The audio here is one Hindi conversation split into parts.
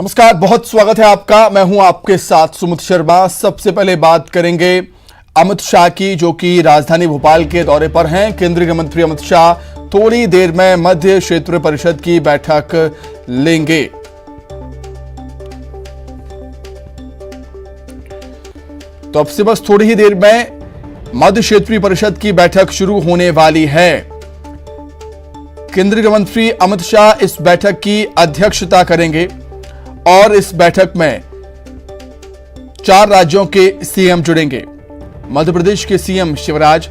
नमस्कार, बहुत स्वागत है आपका। मैं हूं आपके साथ सुमित शर्मा। सबसे पहले बात करेंगे अमित शाह की, जो कि राजधानी भोपाल के दौरे पर हैं। केंद्रीय गृह मंत्री अमित शाह थोड़ी देर में मध्य क्षेत्रीय परिषद की बैठक लेंगे। तो अब से बस थोड़ी ही देर में मध्य क्षेत्रीय परिषद की बैठक शुरू होने वाली है। केंद्रीय गृह मंत्री अमित शाह इस बैठक की अध्यक्षता करेंगे और इस बैठक में 4 राज्यों के सीएम जुड़ेंगे। मध्य प्रदेश के सीएम शिवराज,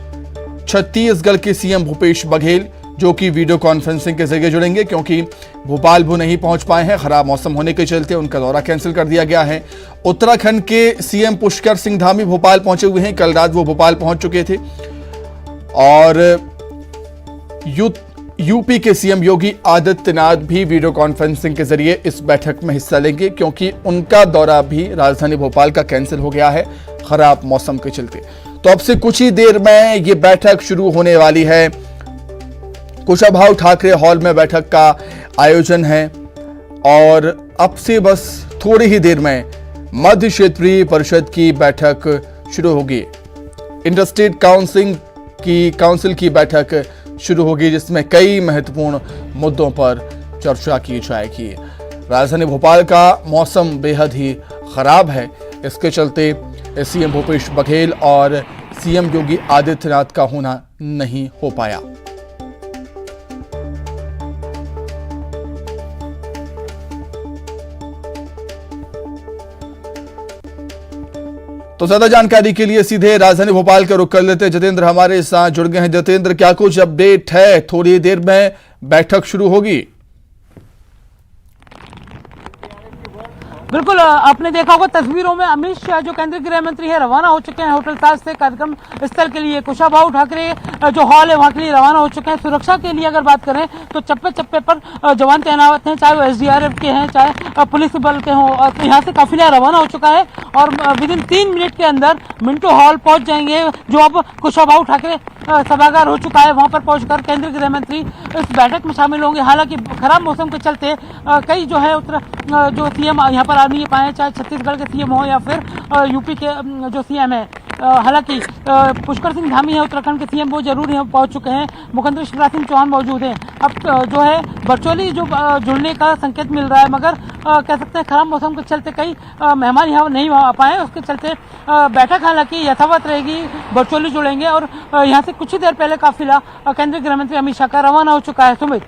छत्तीसगढ़ के सीएम भूपेश बघेल, जो कि वीडियो कॉन्फ्रेंसिंग के जरिए जुड़ेंगे क्योंकि भोपाल वो नहीं पहुंच पाए हैं। खराब मौसम होने के चलते उनका दौरा कैंसिल कर दिया गया है। उत्तराखंड के सीएम पुष्कर सिंह धामी भोपाल पहुंचे हुए हैं। कल रात वो भोपाल पहुंच चुके थे। और यूपी के सीएम योगी आदित्यनाथ भी वीडियो कॉन्फ्रेंसिंग के जरिए इस बैठक में हिस्सा लेंगे क्योंकि उनका दौरा भी राजधानी भोपाल का कैंसिल हो गया है खराब मौसम के चलते। तो अब से कुछ ही देर में ये बैठक शुरू होने वाली है। कुशाभाऊ ठाकरे हॉल में बैठक का आयोजन है और अब से बस थोड़ी ही देर में मध्य क्षेत्रीय परिषद की बैठक शुरू होगी। इंटरस्टेट काउंसिल की बैठक शुरू होगी, जिसमें कई महत्वपूर्ण मुद्दों पर चर्चा की जाएगी। राजधानी भोपाल का मौसम बेहद ही खराब है। इसके चलते सीएम भूपेश बघेल और सीएम योगी आदित्यनाथ का होना नहीं हो पाया। तो ज्यादा जानकारी के लिए सीधे राजधानी भोपाल का रुख कर लेते हैं। जितेंद्र हमारे साथ जुड़ गए हैं। जितेंद्र, क्या कुछ अपडेट है? थोड़ी देर में बैठक शुरू होगी। बिल्कुल, आपने देखा होगा तस्वीरों में अमित शाह जो केंद्रीय गृह मंत्री है रवाना हो चुके हैं होटल ताज से कार्यक्रम स्थल के लिए। कुशाभाऊ ठाकरे जो हॉल है वहां के लिए रवाना हो चुके हैं। सुरक्षा के लिए अगर बात करें तो चप्पे चप्पे पर जवान तैनात हैं, चाहे वो एसडीआरएफ के हैं चाहे पुलिस बल के हों। तो यहाँ से काफिला रवाना हो चुका है और विदिन 3 मिनट के अंदर मिंटो हॉल पहुंच जाएंगे, जो अब कुशाभाऊ ठाकरे सभागार हो चुका है। वहां पर पहुंचकर केंद्रीय गृह मंत्री इस बैठक में शामिल होंगे। हालांकि खराब मौसम के चलते कई जो है जो सीएम यहाँ पर आ नहीं पाए, चाहे छत्तीसगढ़ के सीएम हो या फिर यूपी के जो सीएम है। हालांकि पुष्कर सिंह धामी है उत्तराखंड के सीएम, वो जरूर यहाँ पहुंच चुके हैं। मुख्यमंत्री शिवराज सिंह चौहान मौजूद हैं। अब जो है वर्चुअली जो जुड़ने का संकेत मिल रहा है, मगर कह सकते हैं खराब मौसम के चलते कई मेहमान यहाँ नहीं आ पाए। उसके चलते बैठक हालांकि यथावत रहेगी, वर्चुअली जुड़ेंगे। और यहाँ से कुछ ही देर पहले काफिला केंद्रीय गृह मंत्री अमित शाह का रवाना हो चुका है। सुमित,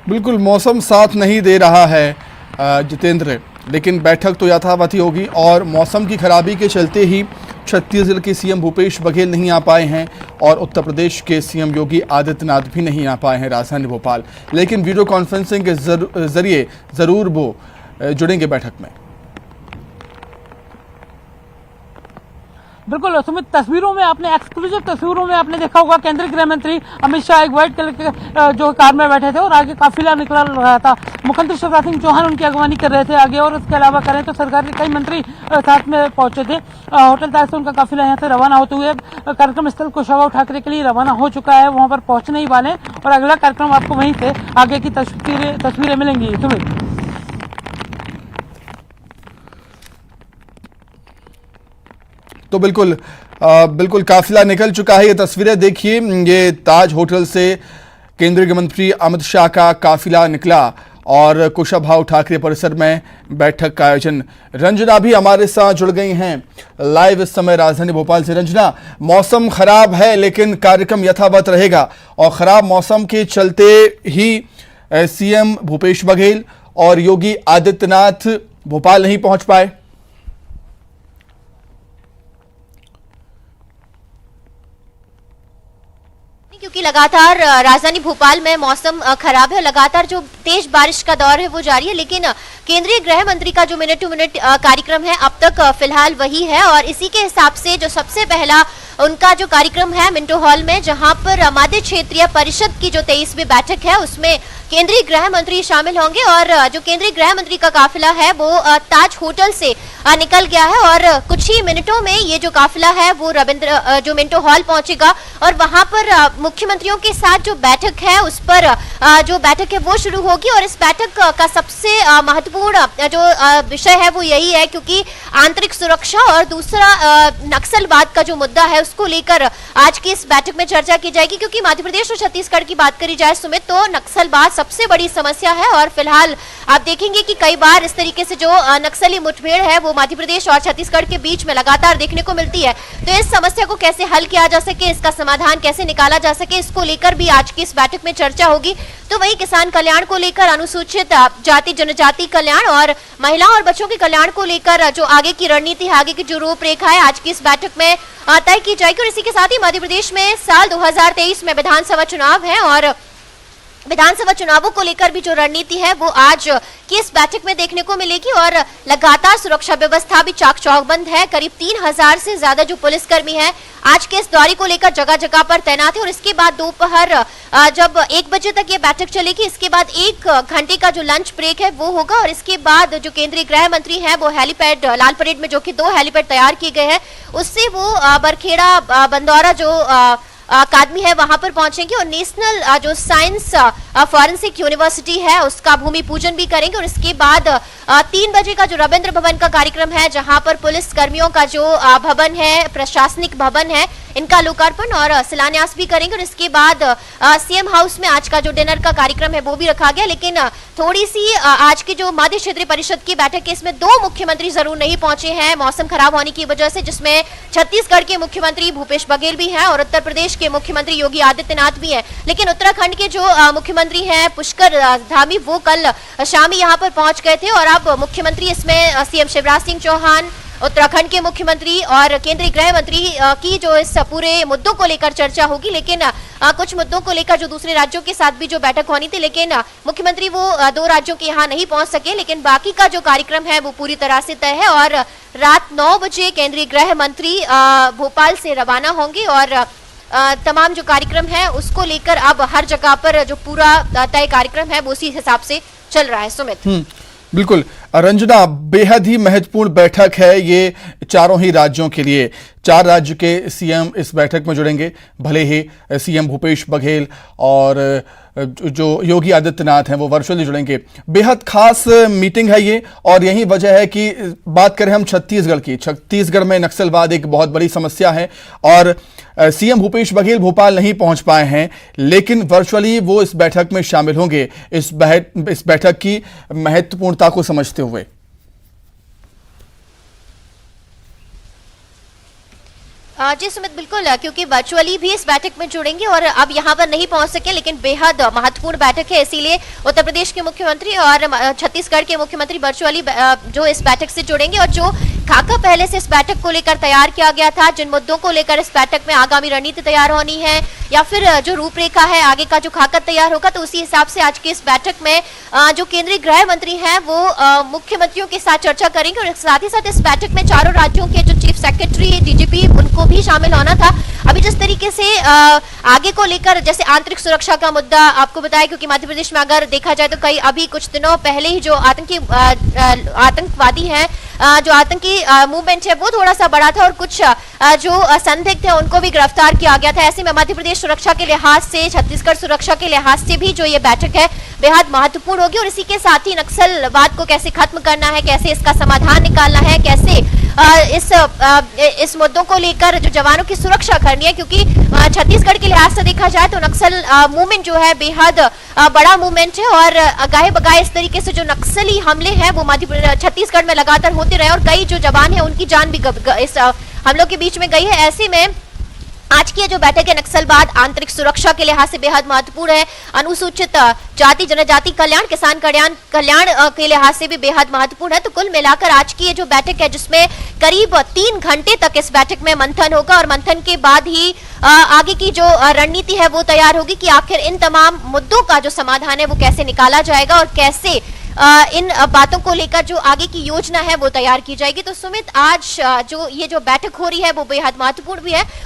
बिल्कुल मौसम साथ नहीं दे रहा है जितेंद्र, लेकिन बैठक तो यथावत ही होगी। और मौसम की खराबी के चलते ही छत्तीसगढ़ के सीएम भूपेश बघेल नहीं आ पाए हैं और उत्तर प्रदेश के सीएम योगी आदित्यनाथ भी नहीं आ पाए हैं राजधानी भोपाल। लेकिन वीडियो कॉन्फ्रेंसिंग के जरिए जरूर वो जुड़ेंगे बैठक में। बिल्कुल सुमित, तस्वीरों में आपने एक्सक्लूसिव तस्वीरों में आपने देखा होगा केंद्रीय गृह मंत्री अमित शाह एक व्हाइट कलर के जो कार में बैठे थे और आगे काफिला निकल रहा था। मुख्यमंत्री शिवराज सिंह चौहान उनकी अगवानी कर रहे थे आगे। और इसके अलावा करें तो सरकार के कई मंत्री साथ में पहुंचे थे। होटल ताज से उनका काफिला यहाँ से रवाना होते हुए कार्यक्रम स्थल कुशाभाऊ ठाकरे के लिए रवाना हो चुका है। वहां पर पहुंचने ही वाले और अगला कार्यक्रम आपको वहीं से आगे की तस्वीरें मिलेंगी। सुमित, तो बिल्कुल काफिला निकल चुका है। ये तस्वीरें देखिए, ये ताज होटल से केंद्रीय गृह मंत्री अमित शाह का काफिला निकला और कुशाभाऊ ठाकरे परिसर में बैठक का आयोजन। रंजना भी हमारे साथ जुड़ गई हैं लाइव इस समय राजधानी भोपाल से। रंजना, मौसम खराब है लेकिन कार्यक्रम यथावत रहेगा और खराब मौसम के चलते ही सीएम भूपेश बघेल और योगी आदित्यनाथ भोपाल नहीं पहुंच पाए। क्योंकि लगातार राजधानी भोपाल में मौसम खराब है, लगातार जो तेज बारिश का दौर है वो जारी है। लेकिन केंद्रीय गृह मंत्री का जो मिनट टू मिनट कार्यक्रम है अब तक फिलहाल वही है और इसी के हिसाब से जो सबसे पहला उनका जो कार्यक्रम है मिंटो हॉल में, जहां पर मध्य क्षेत्रीय परिषद की जो 23वीं बैठक है उसमें केंद्रीय गृह मंत्री शामिल होंगे और जो केंद्रीय गृह मंत्री का काफिला है वो ताज होटल से निकल गया है और कुछ ही मिनटों में ये जो काफिला है वो रविंद्र जो मिंटो हॉल पहुंचेगा और वहां पर मुख्यमंत्रियों के साथ जो बैठक है उस पर जो बैठक है वो शुरू होगी। और इस बैठक का सबसे महत्वपूर्ण जो विषय है वो यही है, क्योंकि आंतरिक सुरक्षा और दूसरा नक्सलवाद का जो मुद्दा है उसको लेकर आज की इस बैठक में चर्चा की जाएगी। क्योंकि मध्य प्रदेश और छत्तीसगढ़ की बात करी जाए सुमित, तो नक्सलवाद सबसे बड़ी समस्या है और फिलहाल आप देखेंगे कि कई बार इस तरीके से जो नक्सली मुठभेड़ है वो मध्य प्रदेश और छत्तीसगढ़ के बीच में लगातार देखने को मिलती है। तो इस समस्या को कैसे हल किया जा सके, इसका समाधान कैसे निकाला जा सके, इसको लेकर भी आज की इस बैठक में चर्चा होगी। तो वही किसान कल्याण को लेकर, अनुसूचित जाति जनजाति कल्याण और महिलाओं और बच्चों के कल्याण को लेकर जो आगे की रणनीति है, आगे की जो रूपरेखा है आज की इस बैठक में तय की जाएगी। और इसी के साथ ही मध्य प्रदेश में साल 2023 में विधानसभा चुनाव है और विधानसभा चुनावों को लेकर भी जो रणनीति है वो आज की इस बैठक में देखने को मिलेगी। और लगातार सुरक्षा व्यवस्था भी चाक चौबंद है। करीब 3000 से ज्यादा जो पुलिसकर्मी है आज के इस दौरे को लेकर जगह जगह पर तैनात है। और इसके बाद दोपहर जब 1 बजे तक ये बैठक चलेगी, इसके बाद 1 घंटे का जो लंच ब्रेक है वो होगा। और इसके बाद जो केंद्रीय गृह मंत्री है वो हेलीपैड लाल परेड में, जो कि 2 हेलीपैड तैयार किए गए हैं, उससे वो बरखेड़ा बंदौरा जो अकादमी है वहां पर पहुंचेंगे और नेशनल जो साइंस फॉरेंसिक यूनिवर्सिटी है उसका भूमि पूजन भी करेंगे। और इसके बाद 3 बजे का जो रविंद्र भवन का कार्यक्रम है, जहां पर पुलिस कर्मियों का जो भवन है, प्रशासनिक भवन है, इनका लोकार्पण और शिलान्यास भी करेंगे। और इसके बाद सीएम हाउस में आज का जो डिनर का कार्यक्रम है वो भी रखा गया। लेकिन थोड़ी सी आज की जो मध्य क्षेत्रीय परिषद की बैठक है इसमें 2 मुख्यमंत्री जरूर नहीं पहुंचे हैं मौसम खराब होने की वजह से, जिसमें छत्तीसगढ़ के मुख्यमंत्री भूपेश बघेल भी हैं और उत्तर प्रदेश के मुख्यमंत्री योगी आदित्यनाथ भी हैं। लेकिन उत्तराखंड के जो मुख्यमंत्री हैं पुष्कर धामी, वो कल शाम ही यहाँ पर पहुंच गए थे। और अब मुख्यमंत्री इसमें सीएम शिवराज सिंह चौहान, उत्तराखंड के मुख्यमंत्री और केंद्रीय गृह मंत्री की जो इस पूरे मुद्दों को लेकर चर्चा होगी। लेकिन कुछ मुद्दों को लेकर जो दूसरे राज्यों के साथ भी जो बैठक होनी थी, लेकिन मुख्यमंत्री वो 2 राज्यों के यहाँ नहीं पहुंच सके। लेकिन बाकी का जो कार्यक्रम है वो पूरी तरह से तय है और रात 9 बजे केंद्रीय गृह मंत्री भोपाल से रवाना होंगे और तमाम जो कार्यक्रम है उसको लेकर अब हर जगह पर जो पूरा तय कार्यक्रम है वो उसी हिसाब से चल रहा है। सुमित, बिल्कुल रंजना, बेहद ही महत्वपूर्ण बैठक है ये चारों ही राज्यों के लिए। 4 राज्य के सीएम इस बैठक में जुड़ेंगे, भले ही सीएम भूपेश बघेल और जो योगी आदित्यनाथ हैं वो वर्चुअली जुड़ेंगे। बेहद खास मीटिंग है ये और यही वजह है कि बात करें हम छत्तीसगढ़ की, छत्तीसगढ़ में नक्सलवाद एक बहुत बड़ी समस्या है और सीएम भूपेश बघेल भोपाल नहीं पहुंच पाए हैं, लेकिन वर्चुअली वो इस बैठक में शामिल होंगे। इस बैठक की महत्वपूर्णता को समझते हुए जी सुमित, बिल्कुल, क्योंकि वर्चुअली भी इस बैठक में जुड़ेंगे और अब यहाँ पर नहीं पहुंच सके, लेकिन बेहद महत्वपूर्ण बैठक है, इसीलिए उत्तर प्रदेश के मुख्यमंत्री और छत्तीसगढ़ के मुख्यमंत्री वर्चुअली जो इस बैठक से जुड़ेंगे। और जो खाका पहले से इस बैठक को लेकर तैयार किया गया था, जिन मुद्दों को लेकर इस बैठक में आगामी रणनीति तैयार होनी है या फिर जो रूपरेखा है आगे का जो खाका तैयार होगा, तो उसी हिसाब से आज की इस बैठक में जो केंद्रीय गृह मंत्री हैं वो मुख्यमंत्रियों के साथ चर्चा करेंगे। और साथ ही साथ इस बैठक में चारों राज्यों के जो चीफ सेक्रेटरी, डीजीपी, उनको भी शामिल होना था। अभी जिस तरीके से आगे को लेकर, जैसे आंतरिक सुरक्षा का मुद्दा आपको बताया, क्योंकि मध्य प्रदेश में अगर देखा जाए तो कई अभी कुछ दिनों पहले ही जो आतंकवादी हैं, जो आतंकी मूवमेंट है वो थोड़ा सा बढ़ा था और कुछ जो संदिग्ध है उनको भी गिरफ्तार किया गया था। ऐसे में मध्य प्रदेश सुरक्षा के लिहाज से, छत्तीसगढ़ सुरक्षा के लिहाज से भी जो ये बैठक है बेहद महत्वपूर्ण होगी। और इसी के साथ ही नक्सलवाद को कैसे खत्म करना है, कैसे इसका समाधान निकालना है, कैसे इस मुद्दों को लेकर जो जवानों की सुरक्षा करनी है, क्योंकि छत्तीसगढ़ के लिहाज से देखा जाए तो नक्सल मूवमेंट जो है बेहद बड़ा मूवमेंट है और गाहे बगाए इस तरीके से जो नक्सली हमले हैं वो छत्तीसगढ़ में लगातार होते रहे और कई जो जवान है उनकी जान भी इस हमलों के बीच में गई है। ऐसे में आज की जो बैठक है नक्सलवाद, आंतरिक सुरक्षा के लिहाज से बेहद महत्वपूर्ण है, अनुसूचित जाति जनजाति कल्याण, किसान कल्याण के लिहाज से भी बेहद महत्वपूर्ण है। तो कुल मिलाकर आज की ये जो बैठक है जिसमें करीब 3 घंटे तक इस बैठक में मंथन होगा और मंथन के बाद ही आगे की जो रणनीति है वो तैयार होगी कि आखिर इन तमाम मुद्दों का जो समाधान है वो कैसे निकाला जाएगा और कैसे इन बातों को लेकर जो आगे की योजना है वो तैयार की जाएगी। तो सुमित, आज जो ये जो बैठक हो रही है वो बेहद महत्वपूर्ण भी है।